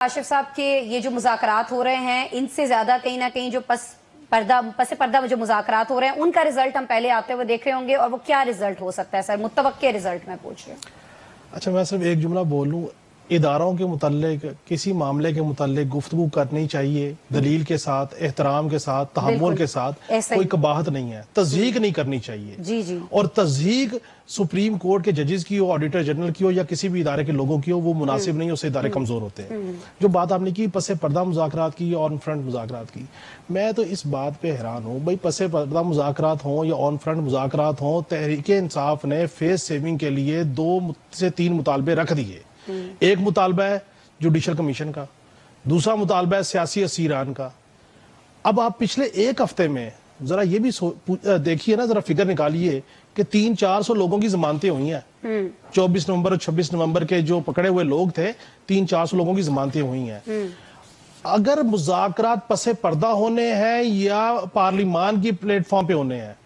काशिफ साहब के ये जो मुज़ाकरात हो रहे हैं, इनसे ज्यादा कहीं ना कहीं जो पस पर्दा जो मुज़ाकरात हो रहे हैं, उनका रिजल्ट हम पहले आते हुए देख रहे होंगे, और वो क्या रिजल्ट हो सकता है सर, मुत्तवक्के रिजल्ट मैं पूछ रही हूँ। अच्छा, मैं सिर्फ एक जुमला बोल लूँ। इदारों के मुतल्लिक किसी मामले के मुतल्लिक गुफ्तगू करनी चाहिए दलील के साथ, एहतराम के साथ, तहम्मुल के साथ, कोई कबाहत नहीं है। तज़हीक नहीं करनी चाहिए जी। और तज़हीक सुप्रीम कोर्ट के जजेस की हो, ऑडिटर जनरल की हो, या किसी भी इदारे के लोगों की हो, वो मुनासिब नहीं, उससे इदारे कमजोर होते हैं। जो बात आपने की पसे पर्दा मुज़ाकरात की, ऑन फ्रंट मुज़ाकरात की, मैं तो इस बात पे हैरान हूँ। भाई, पसे पर्दा मुज़ाकरात हों या ऑन फ्रंट मुज़ाकरात हों, तहरीक इंसाफ ने फेस सेविंग के लिए 2 से 3 मुतालबे रख दिए। एक मुतालबा है जुडिशल कमीशन का, दूसरा मुतालबा है सियासी असीरान का। अब आप पिछले एक हफ्ते में जरा ये भी देखिए ना, जरा फिगर निकालिए कि 300-400 लोगों की जमानतें हुई हैं। 24 नवंबर और 26 नवंबर के जो पकड़े हुए लोग थे, 300-400 लोगों की जमानतें हुई हैं। अगर मुज़ाकरात पसे पर्दा होने हैं या पार्लिमान की प्लेटफॉर्म पे होने हैं,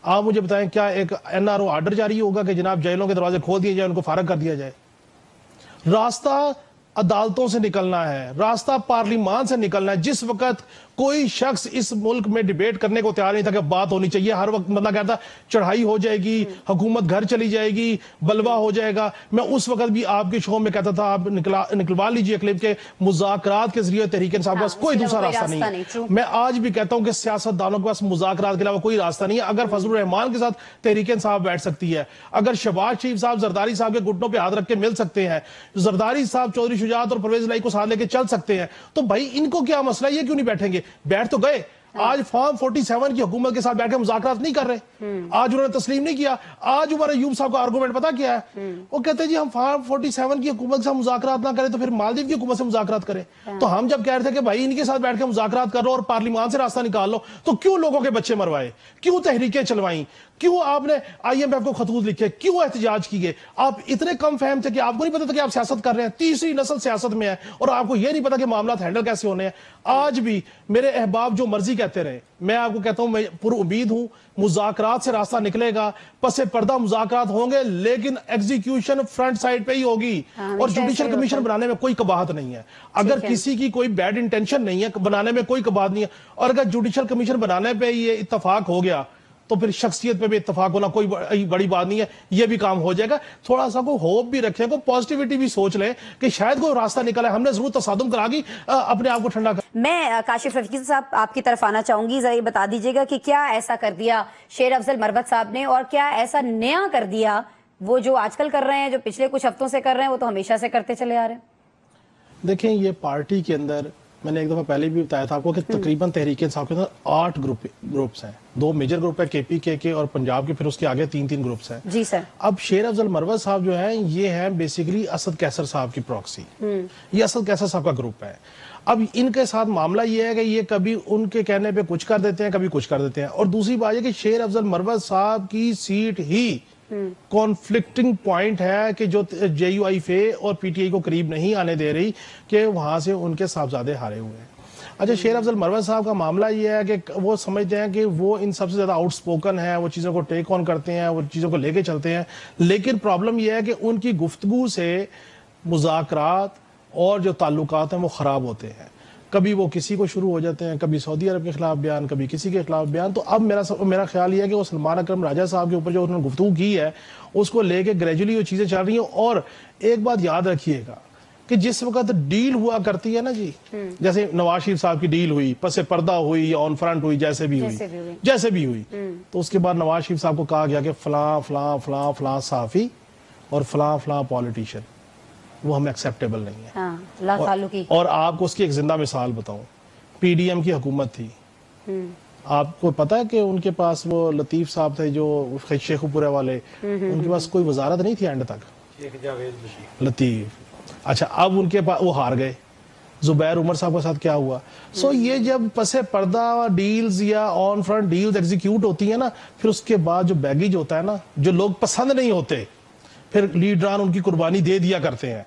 आप मुझे बताएं, क्या एक NRO आर्डर जारी होगा कि जनाब जेलों के दरवाजे खोल दिए जाए, उनको फारग कर दिया जाए? रास्ता अदालतों से निकलना है, रास्ता पार्लिमान से निकलना है। जिस वक्त कोई शख्स इस मुल्क में डिबेट करने को तैयार नहीं था कि बात होनी चाहिए, हर वक्त मतलब कहता चढ़ाई हो जाएगी, हुकूमत घर चली जाएगी, बलवा हो जाएगा। मैं उस वक्त भी आपके शो में कहता था, आप निकलवा लीजिए क्लिप के, मुज़ाकरात के जरिए तहरीक इंसाफ के पास कोई दूसरा रास्ता नहीं है। मैं आज भी कहता हूं कि सियासतदानों के पास मुज़ाकरात के अलावा कोई रास्ता नहीं है। अगर फजलुर रहमान के साथ तहरीक इंसाफ बैठ सकती है, अगर शहबाज शरीफ साहब जरदारी साहब के घुटनों पर हाथ रख के मिल सकते हैं, जरदारी साहब चौधरी शुजात और परवेज लाई को साथ लेके चल सकते हैं, तो भाई इनको क्या मसला, ये क्यों नहीं बैठेंगे? बैठ तो गए। आज फॉर्म 47 की हुकूमत के साथ बैठकर मुज़ाकरात नहीं कर रहे। आज उन्होंने तस्लीम नहीं किया। आज उमर अयूब साहब का आर्गुमेंट पता क्या है? वो कहते हैं जी हम फॉर्म 47 की हुकूमत के साथ मुज़ाकरात ना करें तो फिर मालदीव की हुकूमत से मुज़ाकरात करें। तो हम जब कह रहे थे कि भाई इनके साथ बैठ के मुज़ाकरात कर लो और पार्लिमान से रास्ता निकाल लो, तो क्यों लोगों के बच्चे मरवाए, क्यों तहरीकें चलवाई, क्यों आपने IMF को खतूत लिखे, क्यों एहतजाज किए? आप इतने कम फहम थे कि आपको नहीं पता था कि आप सियासत कर रहे हैं। तीसरी नस्ल सियासत में है और आपको यह नहीं पता कि मामला हैंडल कैसे होने हैं। आज भी मेरे अहबाब जो मर्जी कहते रहे, मैं आपको कहता हूं, मैं पूरी उम्मीद हूं मुज़ाकरात से रास्ता निकलेगा, पसे पर्दा मुज़ाकरात होंगे, लेकिन एग्जीक्यूशन फ्रंट साइड पे ही होगी। और जुडिशल कमीशन बनाने में कोई कबाहत नहीं है। अगर किसी की कोई बैड इंटेंशन नहीं है, बनाने में कोई कबाहत नहीं है, और अगर जुडिशल कमीशन बनाने पे ये इत्तफाक हो गया तो फिर शख्सियत पे भी इत्तफाक होना कोई बड़ी बात नहीं है, ये भी काम हो जाएगा। थोड़ा सा कोई होप भी रखें, कोई पॉजिटिविटी भी सोच लें कि शायद कोई रास्ता निकला है। हमने जरूर तसादुम करा की अपने आप को ठंडा कर। मैं काशिफ रफीकी साहब आपकी तरफ आना चाहूंगी, जरा बता दीजिएगा कि क्या ऐसा कर दिया शेर अफजल मरवत साहब ने, और क्या ऐसा नया कर दिया वो जो आजकल कर रहे हैं, जो पिछले कुछ हफ्तों से कर रहे हैं, वो तो हमेशा से करते चले आ रहे हैं? देखें, ये पार्टी के अंदर मैंने एक दफा पहले भी बताया था आपको कि तकरीबन तहरीक इंसाफ के अंदर 8 ग्रुप्स हैं। 2 मेजर ग्रुप है, KPK के और पंजाब के, फिर उसके आगे 3 ग्रुप्स हैं। जी सर। अब शेर अफजल मरवत साहब जो हैं, ये हैं बेसिकली असद कैसर साहब की प्रॉक्सी। ये असद कैसर साहब का ग्रुप है। अब इनके साथ मामला ये है कि ये कभी उनके कहने पे कुछ कर देते हैं, कभी कुछ कर देते हैं। और दूसरी बात ये कि शेर अफजल मरवत साहब की सीट ही कॉन्फ्लिक्टिंग पॉइंट है कि जो JUIFA और PTI को करीब नहीं आने दे रही, कि वहां से उनके साहबजादे हारे हुए हैं। अच्छा, शेर अफजल मरवत साहब का मामला ये है कि वो समझते हैं कि वो इन सबसे ज्यादा आउटस्पोकन है, वो चीजों को टेक ऑन करते हैं, वो चीजों को लेके चलते हैं। लेकिन प्रॉब्लम ये है कि उनकी गुफ्तगू से मुज़ाकरात और जो ताल्लुकात हैं वो खराब होते हैं। कभी वो किसी को शुरू हो जाते हैं, कभी सऊदी अरब के खिलाफ बयान, कभी किसी के खिलाफ बयान। तो अब मेरा ख्याल ये है कि वो सलमान अकरम राजा साहब के ऊपर जो उन्होंने गुफ्तगू की है, उसको लेके ग्रेजुअली वो चीजें चल रही हैं। और एक बात याद रखिएगा कि जिस वक्त डील हुआ करती है ना जी, जैसे नवाज शरीफ साहब की डील हुई, पसे पर्दा हुई या ऑन फ्रंट हुई, जैसे भी हुई, तो उसके बाद नवाज शरीफ साहब को कहा गया कि फलां फलां फलां फलां सहाफी और फलां फलां पॉलिटिशियन वो हमें एक्सेप्टेबल नहीं है। हाँ, और आपको उसकी एक जिंदा मिसाल बताऊं, PDM की हुकूमत थी। आपको पता है कि उनके पास वो लतीफ साहब थे जो शेखुपुरा वाले, उनके पास कोई वजारत नहीं थी एंड तक, लतीफ। अच्छा, अब उनके पास वो हार गए। जुबैर उमर साहब के साथ क्या हुआ? सो ये जब पसे पर्दा डील्स या ऑन फ्रंट डील्स एग्जीक्यूट होती है ना, फिर उसके बाद जो बैगेज होता है ना, जो लोग पसंद नहीं होते, फिर लीडरान उनकी कुर्बानी दे दिया करते हैं।